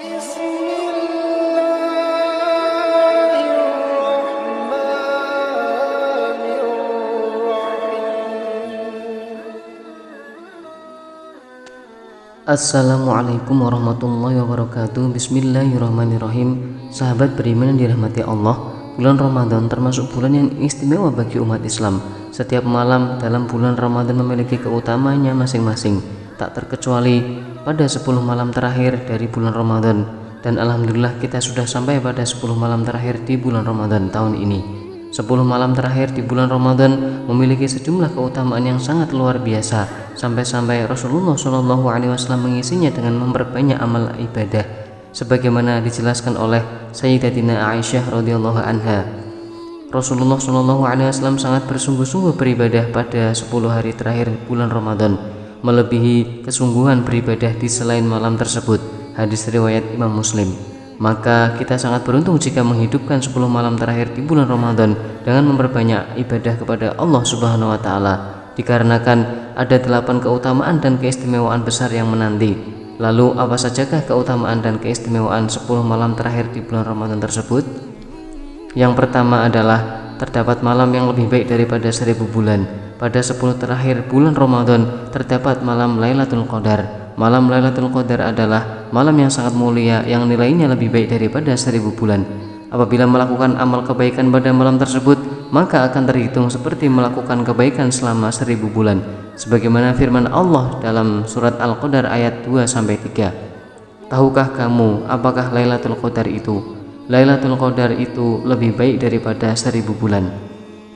Assalamualaikum warahmatullahi wabarakatuh. Bismillahirrahmanirrahim. Sahabat beriman yang dirahmati Allah, bulan Ramadan termasuk bulan yang istimewa bagi umat Islam. Setiap malam dalam bulan Ramadan memiliki keutamaannya masing-masing, tak terkecuali pada 10 malam terakhir dari bulan Ramadan. Dan alhamdulillah kita sudah sampai pada 10 malam terakhir di bulan Ramadan tahun ini. 10 malam terakhir di bulan Ramadan memiliki sejumlah keutamaan yang sangat luar biasa, sampai-sampai Rasulullah SAW mengisinya dengan memperbanyak amal ibadah, sebagaimana dijelaskan oleh Sayyidatina Aisyah radhiyallahu anha. Rasulullah SAW sangat bersungguh-sungguh beribadah pada 10 hari terakhir bulan Ramadan, melebihi kesungguhan beribadah di selain malam tersebut. Hadis riwayat Imam Muslim. Maka kita sangat beruntung jika menghidupkan 10 malam terakhir di bulan Ramadan dengan memperbanyak ibadah kepada Allah Subhanahu wa Ta'ala, dikarenakan ada 8 keutamaan dan keistimewaan besar yang menanti. Lalu apa sajakah keutamaan dan keistimewaan 10 malam terakhir di bulan Ramadan tersebut? Yang pertama adalah terdapat malam yang lebih baik daripada 1000 bulan. Pada 10 terakhir bulan Ramadan terdapat malam Lailatul Qadar. Malam Lailatul Qadar adalah malam yang sangat mulia yang nilainya lebih baik daripada 1000 bulan. Apabila melakukan amal kebaikan pada malam tersebut, maka akan terhitung seperti melakukan kebaikan selama 1000 bulan. Sebagaimana firman Allah dalam surat Al-Qadar ayat 2-3. Tahukah kamu apakah Lailatul Qadar itu? Lailatul Qadar itu lebih baik daripada 1000 bulan.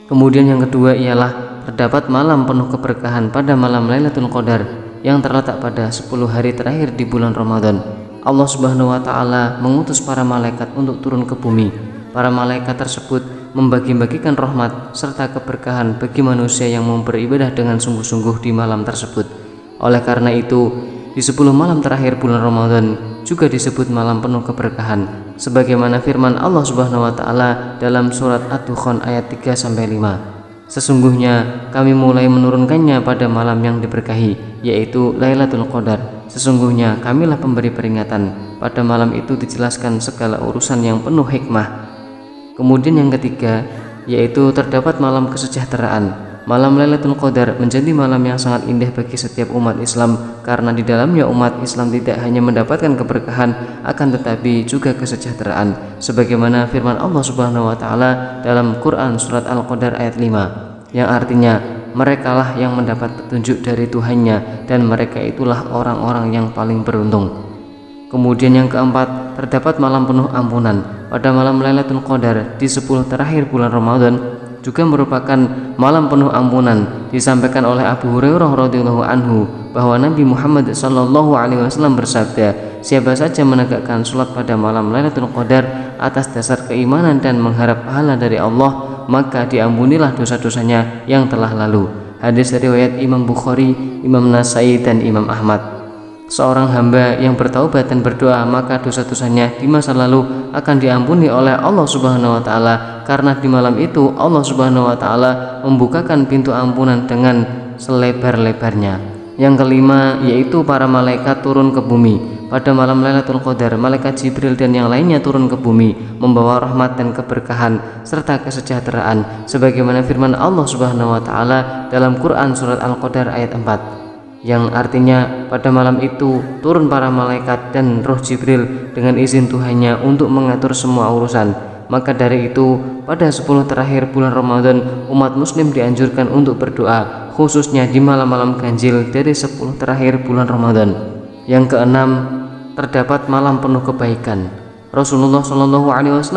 Kemudian yang kedua ialah terdapat malam penuh keberkahan pada malam Lailatul Qadar yang terletak pada 10 hari terakhir di bulan Ramadan. Allah Subhanahu wa Ta'ala mengutus para malaikat untuk turun ke bumi. Para malaikat tersebut membagi-bagikan rahmat serta keberkahan bagi manusia yang mau beribadah dengan sungguh-sungguh di malam tersebut. Oleh karena itu, di 10 malam terakhir bulan Ramadan juga disebut malam penuh keberkahan, sebagaimana firman Allah Subhanahu wa Ta'ala dalam surat Ad-Dukhan ayat 3-5. Sesungguhnya kami mulai menurunkannya pada malam yang diberkahi, yaitu Lailatul Qadar. Sesungguhnya kamilah pemberi peringatan. Pada malam itu dijelaskan segala urusan yang penuh hikmah. Kemudian yang ketiga, yaitu terdapat malam kesejahteraan. Malam Lailatul Qadar menjadi malam yang sangat indah bagi setiap umat Islam, karena di dalamnya umat Islam tidak hanya mendapatkan keberkahan, akan tetapi juga kesejahteraan, sebagaimana firman Allah Subhanahu wa Ta'ala dalam Quran surat Al-Qadar ayat 5, yang artinya merekalah yang mendapat petunjuk dari Tuhannya dan mereka itulah orang-orang yang paling beruntung. Kemudian yang keempat, terdapat malam penuh ampunan. Pada malam Lailatul Qadar di 10 terakhir bulan Ramadan juga merupakan malam penuh ampunan. Disampaikan oleh Abu Hurairah radhiyallahu anhu bahwa Nabi Muhammad SAW bersabda, siapa saja menegakkan sholat pada malam Lailatul Qadar atas dasar keimanan dan mengharap pahala dari Allah, maka diampunilah dosa-dosanya yang telah lalu. Hadis riwayat Imam Bukhari, Imam Nasai dan Imam Ahmad. Seorang hamba yang bertaubat dan berdoa, maka dosa-dosanya di masa lalu akan diampuni oleh Allah Subhanahu wa Ta'ala, karena di malam itu Allah Subhanahu wa Ta'ala membukakan pintu ampunan dengan selebar-lebarnya. Yang kelima, yaitu para malaikat turun ke bumi. Pada malam Lailatul Qadar, malaikat Jibril dan yang lainnya turun ke bumi membawa rahmat dan keberkahan serta kesejahteraan, sebagaimana firman Allah Subhanahu wa Ta'ala dalam Quran surat Al-Qadar ayat 4, yang artinya pada malam itu turun para malaikat dan roh Jibril dengan izin Tuhannya untuk mengatur semua urusan. Maka dari itu pada 10 terakhir bulan Ramadan umat muslim dianjurkan untuk berdoa, khususnya di malam-malam ganjil dari 10 terakhir bulan Ramadan. Yang keenam, terdapat malam penuh kebaikan. Rasulullah SAW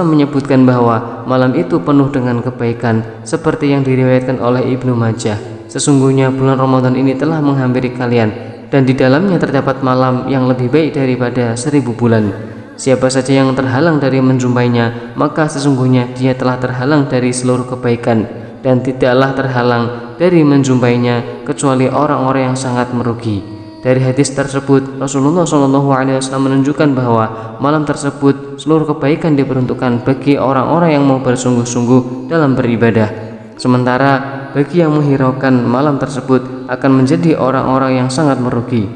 menyebutkan bahwa malam itu penuh dengan kebaikan, seperti yang diriwayatkan oleh Ibnu Majah. Sesungguhnya bulan Ramadan ini telah menghampiri kalian, dan di dalamnya terdapat malam yang lebih baik daripada 1000 bulan. Siapa saja yang terhalang dari menjumpainya, maka sesungguhnya dia telah terhalang dari seluruh kebaikan, dan tidaklah terhalang dari menjumpainya kecuali orang-orang yang sangat merugi. Dari hadis tersebut, Rasulullah SAW menunjukkan bahwa malam tersebut seluruh kebaikan diperuntukkan bagi orang-orang yang mau bersungguh-sungguh dalam beribadah. Sementara bagi yang menghiraukan malam tersebut akan menjadi orang-orang yang sangat merugi.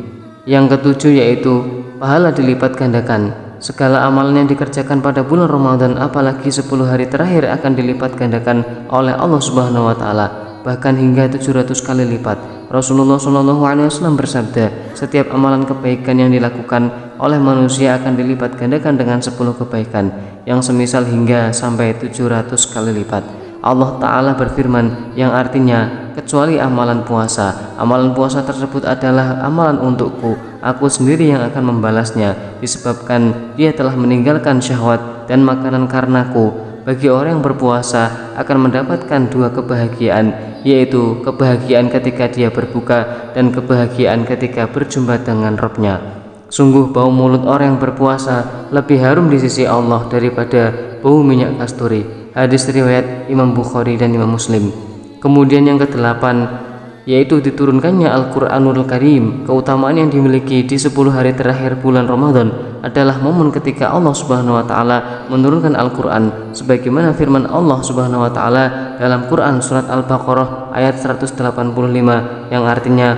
Yang ketujuh yaitu pahala dilipat gandakan. Segala amalan yang dikerjakan pada bulan Ramadan, apalagi 10 hari terakhir, akan dilipat gandakan oleh Allah Subhanahu wa taala, bahkan hingga 700 kali lipat. Rasulullah SAW bersabda, setiap amalan kebaikan yang dilakukan oleh manusia akan dilipat gandakan dengan 10 kebaikan yang semisal hingga sampai 700 kali lipat. Allah Ta'ala berfirman, yang artinya, kecuali amalan puasa. Amalan puasa tersebut adalah amalan untukku, aku sendiri yang akan membalasnya, disebabkan dia telah meninggalkan syahwat dan makanan karenaku. Bagi orang yang berpuasa akan mendapatkan 2 kebahagiaan, yaitu kebahagiaan ketika dia berbuka dan kebahagiaan ketika berjumpa dengan Rabb-Nya. Sungguh bau mulut orang yang berpuasa lebih harum di sisi Allah daripada bau minyak kasturi. Hadis riwayat Imam Bukhari dan Imam Muslim. Kemudian yang ke-8, yaitu diturunkannya Al-Quranul Karim. Keutamaan yang dimiliki di 10 hari terakhir bulan Ramadan adalah momen ketika Allah Subhanahu wa taala menurunkan Al-Quran, sebagaimana firman Allah Subhanahu wa taala dalam Quran surat Al-Baqarah ayat 185 yang artinya,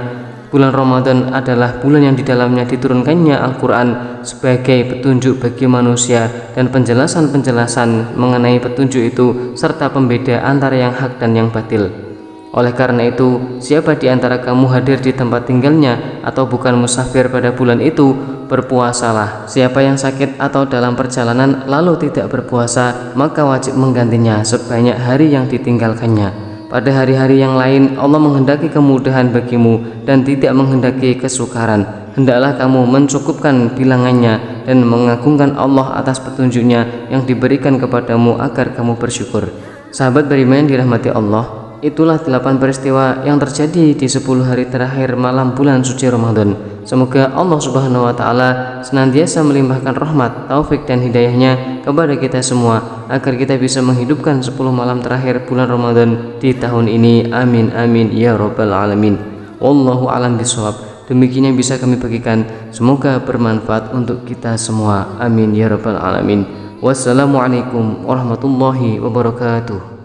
bulan Ramadan adalah bulan yang di dalamnya diturunkannya Al-Quran sebagai petunjuk bagi manusia dan penjelasan-penjelasan mengenai petunjuk itu serta pembeda antara yang hak dan yang batil. Oleh karena itu, siapa di antara kamu hadir di tempat tinggalnya atau bukan musafir pada bulan itu, berpuasalah. Siapa yang sakit atau dalam perjalanan lalu tidak berpuasa, maka wajib menggantinya sebanyak hari yang ditinggalkannya. Pada hari-hari yang lain, Allah menghendaki kemudahan bagimu dan tidak menghendaki kesukaran. Hendaklah kamu mencukupkan bilangannya dan mengagungkan Allah atas petunjuknya yang diberikan kepadamu agar kamu bersyukur. Sahabat beriman dirahmati Allah, itulah 8 peristiwa yang terjadi di 10 hari terakhir malam bulan suci Ramadan. Semoga Allah Subhanahu wa taala senantiasa melimpahkan rahmat, taufik dan hidayahnya kepada kita semua agar kita bisa menghidupkan 10 malam terakhir bulan Ramadan di tahun ini. Amin amin ya rabbal alamin. Wallahu a'lam bishawab. Demikian yang bisa kami bagikan, semoga bermanfaat untuk kita semua. Amin ya rabbal alamin. Wassalamualaikum warahmatullahi wabarakatuh.